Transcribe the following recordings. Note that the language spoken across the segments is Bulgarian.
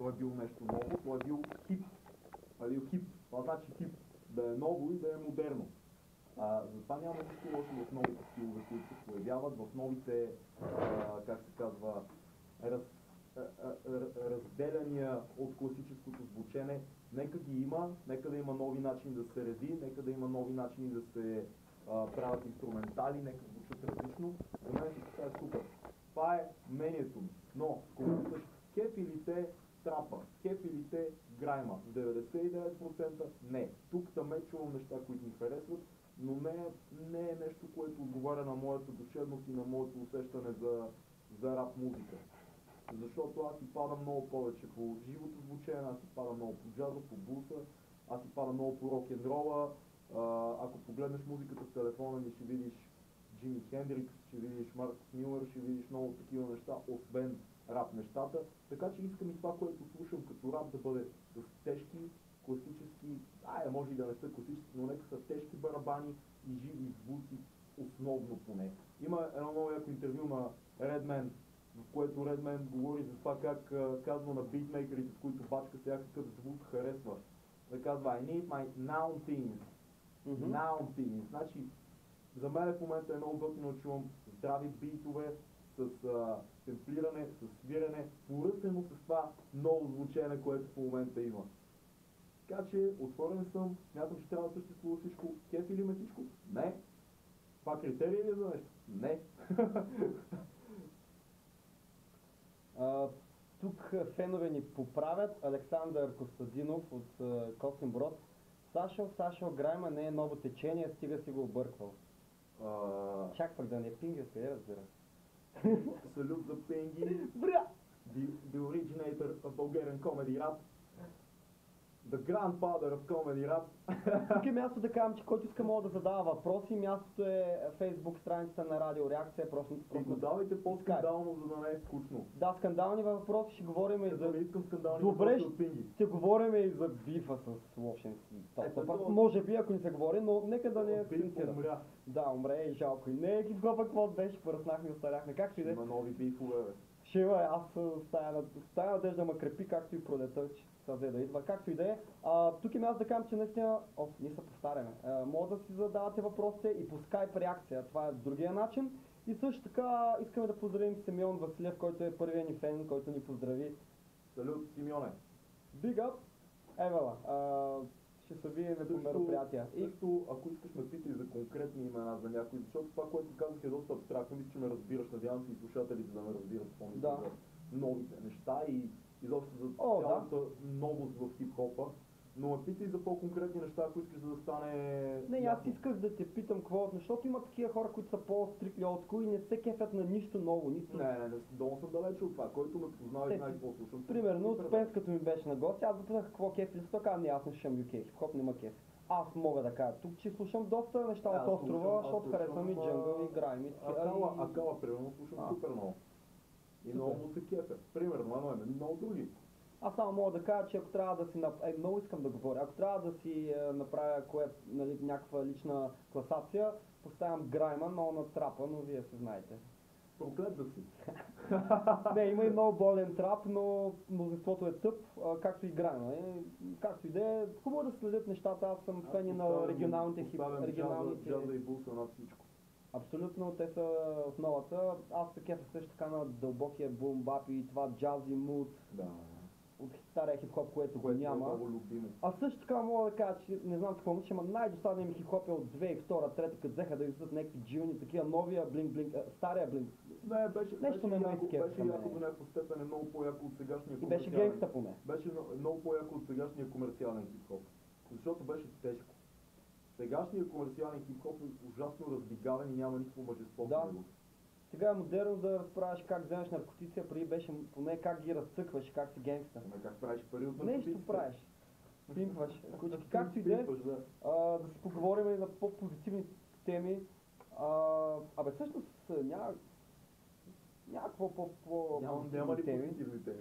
той е бил нещо ново, той е бил хип. Хип. Това значи хип. Да е ново и да е модерно. Затова няма нищо лошо в новите стилове, които се появяват, в новите, как се казва, разделяния от класическото звучене. Нека ги има, нека да има нови начини да се реди, нека да има нови начини да се правят инструментали, нека звучат различно. За мен това е супер. Това е мнението ми. Но, когато питаш кефилите трапа, кефилите грайма, 99% не. Тук там чувам неща, които ми харесват, но не е нещо, което отговаря на моята душевност и на моето усещане за рап музика. Защото аз си падам много повече по живото звучение, аз си падам много по джаза, по буса, аз си падам много по рок-н-рола. Ако погледнеш музиката в телефона ми, ще видиш Джими Хендрикс, ще видиш Маркус Милър, ще видиш много такива неща, освен рап нещата. Така че искам и това, което слушам като рап, да бъде с тежки, класически, може и да не са класически, но нека са тежки барабани и живи звуци, основно поне. Има едно много яко интервю на Redman, в което Redman говори за това как казва на битмейкерите, с които бачка сега какъв звук харесва. Да казва, I need my noun themes. Noun themes. Значи, за мен в момента е много готино да чувам здрави битове, с темплиране, с свирене, поръсено с това ново звучене, което в момента има. Така че, отворен съм, смятам, че трябва да съществува всичко. Кеф или ме всичко? Не. Това критерия ли е за нещо? Не. Тук фенове ни поправят. Александър Костадинов от Костинброд. Сашо, грайма не е ново течение, стига си го обърквал. Чак пък да не пинги, къде разбира? Салют за Пенги. Бра! The originator of Bulgarian comedy rap. The grandfather of comedy rap. Тук е място да кажем, че който иска мога да задава въпроси. Мястото е Facebook страницата на Радио Реакция. И го давайте по-скандално, за да не е скучно. Да, скандални въпроси ще говорим и за... Не искам скандални въпроси от Пинги. Ще говорим и за бифа с Лошенски. Може би, ако не се говори, но нека да не е умря. Да, умре и жалко. И не е хип-хопа, какво беше, поръснахме и остаряхме. Както и да е. Има нови бифове, бе. Ще има, аз с тая надежда ма крепи, както и пролета, че това взе да идва. Както и да е. Тук им аз да кажам, че наистина... ние се повтаряме. Може да си задавате въпросите и по скайп реакция. Това е другия начин. И също така искаме да поздравим Симеон Василев, който е първият ни фен, който ни поздрави. Салют, Симеоне! Big up! Евела! Ще се видим по мероприятия. Също, ако искаш ме питай за конкретни имена за някои, защото това, което казах е доста абстрактно, мисля, че ме разбираш, надявам се и слушателите да ме разбират по-мисля за новите неща и изобщо за цялата новост в хип-хопа. Но ме питай за по-конкретни неща, ако искаш да стане... Не, аз исках да те питам какво, защото има такива хора, които са по-стрикли олдскул и не се кефят на нищо ново, нищо... Не, долу съм далече от това, който ме познава и знае какво слушам. Примерно, Спенс като ми беше на гости, аз запитах какво кефи, защото каза, не, аз не слушам UK, хип-хоп нема кеф. Аз мога да кажа тук, че слушам доста неща от острова, защото харесвам и джангъл, и грайм, и Акала, примерно, слушам супер много. И много му се кефе. Примерно, много други. Аз само мога да кажа, че ако трябва да си... много искам да говоря. Ако трябва да си направя някаква лична класация, поставям грайма, много на трапа, но вие се знаете. Проклет да си. Не, има и много болен трап, но мнозинството е тъп, както и грайма. Както и да е, хубаво да следят нещата, аз съм фени на регионалните джаза и буса над всичко. Абсолютно, те са основата. Аз се кефа също така на дълбокия бум-бап и това джази муд. Да. От стария хип-хоп, което го няма. Любимо. А също така мога да кажа, че не знам какво мисля, но най-досадният ми хип-хоп е от 2002-2003, като взеха да издадат някакви джилни, такива новия блинк-блинк, стария блинк. Не, беше нещо ме яко до някаква степен, е много по-яко от сегашния комерциален. И беше генгста поне. Беше много по-яко от сегашния комерциален хип-хоп. Защото беше тежко. Сегашният комерциален хип-хоп е ужасно раздигавен и няма никакво мъжество в него. Сега е модерно да разправяш как вземеш наркотици, а преди беше поне как ги разцъкваш, как си генгста. Как правиш пари от наркотиците? Нещо правиш. Пимпваш. Както и да е, да си поговорим и за по-позитивни теми. Всъщност някакво Няма ли позитивни теми?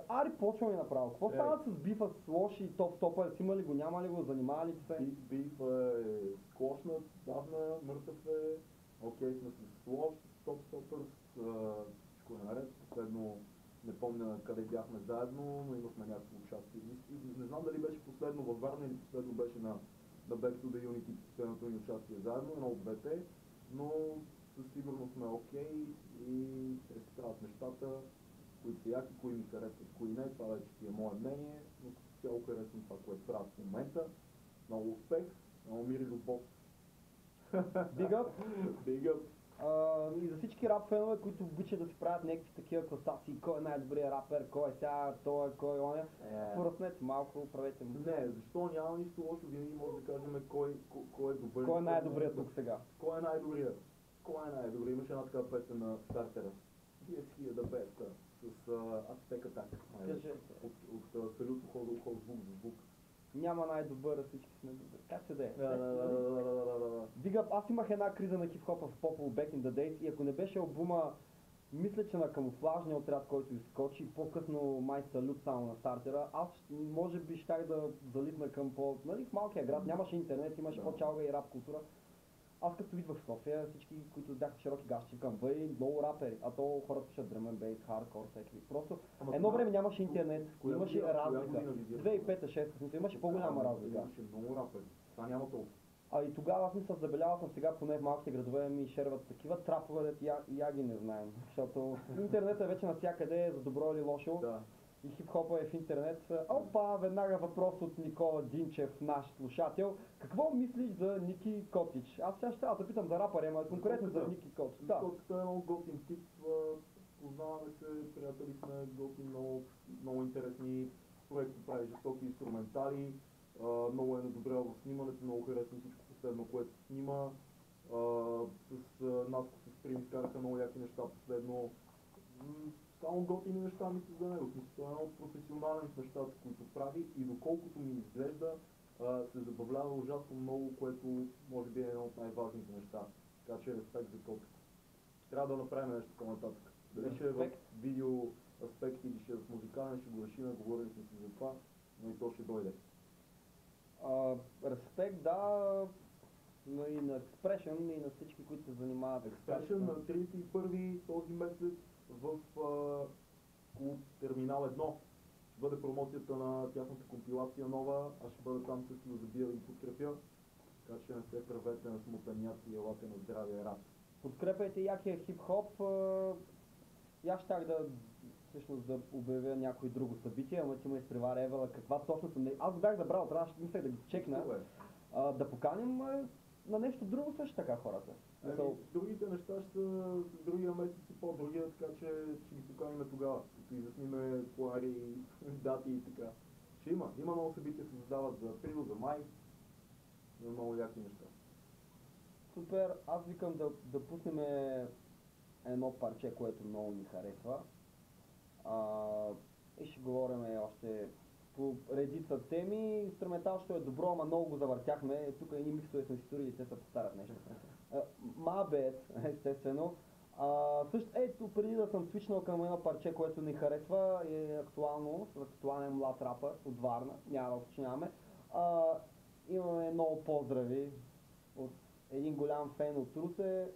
Ари, почваме направо. Какво става с бифа с Лоши и топ-стопа? Има ли го, няма ли го, занимава ли се? Бифа е скошнат, давна, мъртъв е. Окей, сме с Лош, топ-стопърс, всичко е наред. Последно Не помня къде бяхме заедно, но имахме някакво участие. И не знам дали беше последно във Варна или последно беше на Back to the Unity, последното ни участие заедно, едно от двете, но със сигурност сме окей и се справят нещата, които са яки, кои ми харесват, кои не, това вече си е мое мнение, но като цяло харесвам това, което правят в момента. Много успех, много мир и любов. Big up! Big up! И за всички рап фенове, които обичат да си правят някакви такива класации, кой е най-добрият рапер, кой е сега, той е, кой е оня, поръснете малко, правете му. Не, защо няма нищо лошо, винаги може да кажем кой е добър. Кой е най-добрият тук сега? Кой е най-добрият? Кой е най-добрият? Имаше една такава песен на стартера. Вие си е да беста с Aztec Attack. От Салют ход звук за звук. Няма най-добър, всички сме добър. Как се дее? Дига, аз имах една криза на хип-хопа в Popol Back in the Days и ако не беше албума, мисля, че на камуфлажния отряд, който изскочи, по-късно май Салют само на стартера, аз може би щях да залитна към нали, в малкия град, нямаше интернет, имаше по-чалга и рап култура. Аз като идвах в София, всички, които бяха широки гащи, викам, бъй, много рапери, а то хората пишат drum and bass, hardcore, всеки. Просто едно време нямаше интернет, имаше разлика. 2005-2006, имаше по-голяма разлика. Имаше много рапери, това няма толкова. А и тогава аз мисля, забелязал съм сега, поне в малките градове ми шерват такива трапове, дето я ги не знаем. Защото интернетът е вече навсякъде, за добро или лошо. Да. И хип-хопа е в интернет. Опа, веднага въпрос от Никола Динчев, наш слушател. Какво мислиш за Ники Котич? Аз сега ще да питам за рапър, ама конкретно за Ники Котич. Да. Той е много готин тип, познаваме се, приятели сме, готин, много интересни проекти, прави жестоки инструментали, много е надобрял в снимането, много харесвам всичко последно, което снима. С Наско се Стрим изкараха много яки неща последно. Само готини неща мисля за него. Той е много професионален в нещата, които прави и доколкото ми изглежда, се забавлява ужасно много, което може би е едно от най-важните неща. Така че респект за Котко. Трябва да направим нещо по-нататък. Дали ще е в видео аспект или ще е в музикален, ще го решим, говорили сме си за това, но и то ще дойде. Респект, да, но и на Expression, и на всички, които се занимават. Expression на 31 този месец в клуб Терминал 1. Ще бъде промоцията на тяхната компилация нова, аз ще бъда там също да забия и подкрепя. Така че не се правете на смотаняци и елате на здравия рап. Подкрепяйте якия хип-хоп. И аз щях всъщност да обявя някое друго събитие, ама ти ме изпревари Евела, каква точно съм. Аз го бях забрал, мислех да ги чекна. Да поканим на нещо друго също така хората. Другите неща ще са другия месец и по-другия, така че ще ги поканим тогава, като изясниме плари, дати и така. Ще има много събития, се задават за април, за май, за много яки неща. Супер, аз викам да пуснем едно парче, което много ми харесва. И ще говорим още по редица теми. Инструменталното е добро, ама много го завъртяхме. Тук едни миксове сме си турили и те се повтарят нещо. Мабет, естествено. Също, ето, преди да съм свичнал към едно парче, което ни харесва, е актуално, с актуален млад рапър от Варна, няма да уточняваме. Имаме много поздрави от един голям фен от Русе,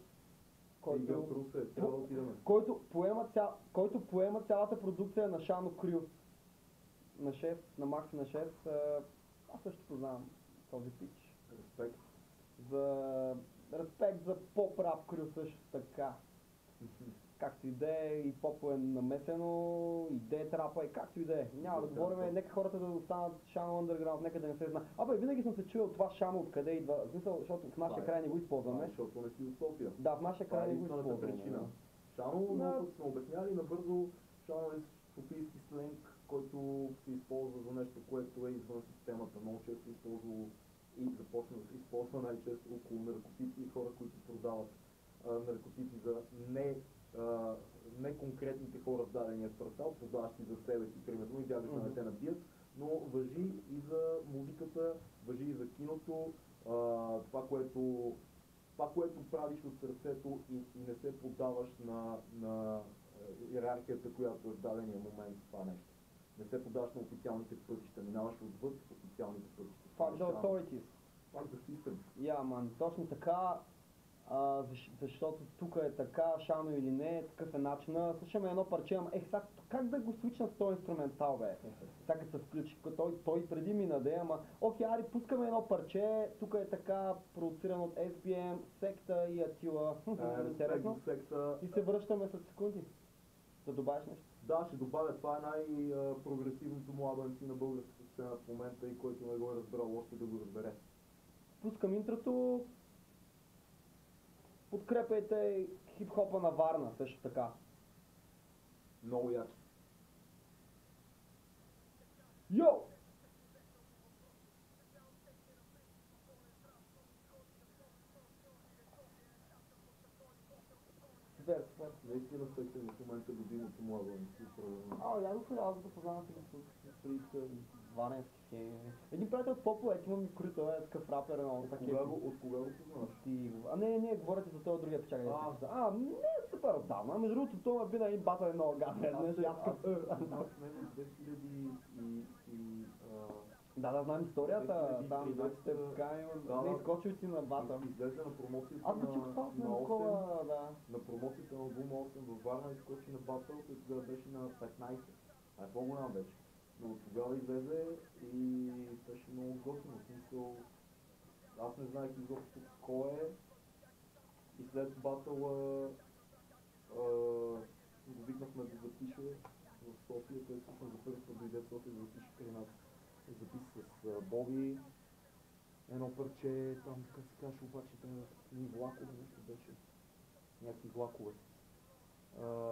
който поема цялата продукция на Шано Крю. На шеф, на Макси на шеф. Аз също познавам този пич. Респект. Респект за поп-рап Крю също така. Както и да е, и попо е намесено, и дет рапа, и както и да е. Няма да говорим, нека хората да останат Шано Underground, нека да не се знае. Винаги съм се чуил това Шано откъде идва, в смисъл, защото в нашия край не го използваме. Защото не си от София. Да, в нашия край не го използваме. Шано, много път сме обясняли набързо, Шано е софийски сленг, който се използва за нещо, което е извън системата. Много често използва и започва да се използва най-често около наркотици и хора, които продават наркотици за не конкретните хора в дадения квартал, продаващи за себе си, примерно, и бягат да не те набият, но важи и за музиката, важи и за киното, това, което правиш от сърцето и не се поддаваш на иерархията, която е в дадения момент това нещо. Не се поддаваш на официалните пътища, минаваш отвъд официалните пътища. Fuck the authorities. Fuck the system. Точно така. защото тук е така, шано или не, такъв е начина. Слушаме едно парче, ама сега как да го свична с този инструментал, бе? Сега като се включи, той преди ми наде, ама окей, ари, пускаме едно парче, тук е така, продуциран от SBM, Секта и Атила. Интересно. И се връщаме след секунди. Да добавиш нещо? Да, ще добавя, това е най-прогресивното младо MC на българската сцена в момента и който не го е разбрал още да го разбере. Пускам интрото. Подкрепяйте хип-хопа на Варна също така. Много яки. Йо! Супер, супер. Наистина Секта в момента любимото младо MC. Ядох ли аз да познавам при варненски схеми. Един приятел от Поповец има ми крито, е такъв рапер, много такива. От кога го познаваш? Не, говорите за този другия печага. Не е супер отдавна. Между другото, това би на един батъл е много гаден. Аз с него 2000 и... Да, знам историята, там сте така, не изкочил си на бата. Излезе на промоцията аз научих това на 8, да. На промоцията на албума 8 във Варна изкочи на батъл, който тогава беше на 15, а е по-голям вече. Но тогава излезе и беше много готино, в смисъл, аз не знаех изобщо кой е и след батъла го викнахме да запише в София, той всъщност за първи път дойде в София да запише при нас. Запис с Боби, едно парче, там как се каже обаче, ни влакове нещо беше, някакви влакове.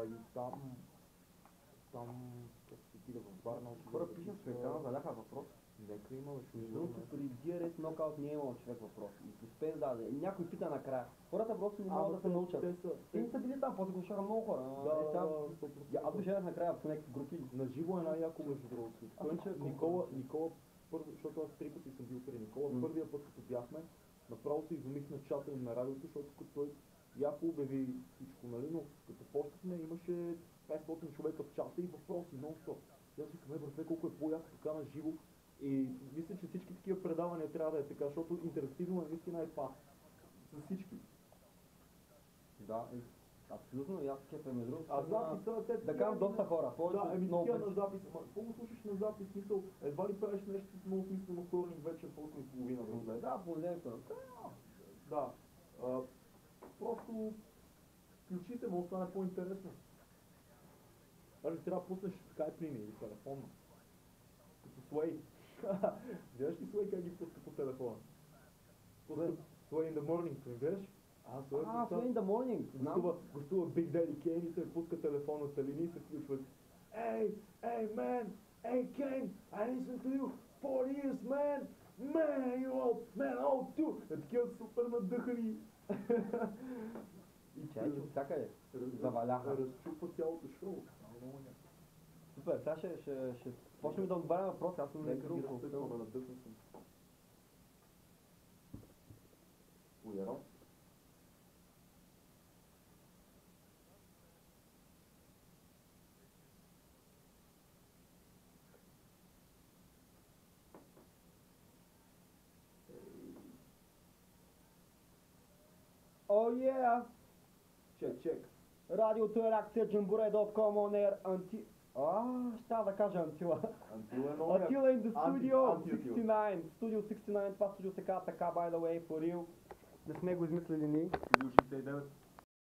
И там как се отида в Варна. Хора пишем с екрана, заляха въпрос. Нека има, беше. Между другото, при DRS нокаут не е имал човек въпрос. И Суспенс даде. Някой пита накрая. Хората просто не могат да се научат. Те не са били там, после го шаха много хора. Аз го шарах накрая в някакви групи. На живо е най-яко между другото. Никола, първо, защото аз 3 пъти съм бил при Никола, първия път като бяхме, направо се изумих на чата им на радиото, защото като той яко обяви всичко, нали, но като почнахме имаше 500 човека в чата и въпроси, нон-стоп. Аз викам, братле, колко е по-яко така на живо. И мисля, че всички такива предавания трябва да е така, защото интерактивно е наистина това. За всички. Да, абсолютно, и аз кефа между другото. А записа, те... Да кажам доста хора, да, такива на запис. Какво го слушаш на запис, смисъл, едва ли правиш нещо много смислено вторник вечер, 8:30 да да, понеделник. Да. Просто включите, му остане по-интересно. Даже трябва да пуснеш скайп линия или телефонно. Като Sway. Гледаш ли Sway как ги пуска по телефона? Sway in the morning, не гледаш? Sway in the morning. Гостува Big Daddy Kane и се пуска телефонната линия и се включват. Hey man, hey Kane, I listen to you 4 years, man! Man, you old man, old too! Е такива супер надъхани. И чай, че всякъде заваляха. Разчупва цялото шоу. Супер, сега ще почнем да отговарям въпроси, аз съм на друго. Надъхна съм. Уяро? Oh yeah! Чек. Радиото е реакция, Jambure.com on air, ще да кажа Антила. Антила in the studio 69. Studio 69, това студио се казва така, by the way, for real. Не сме го измислили ние. Studio 69.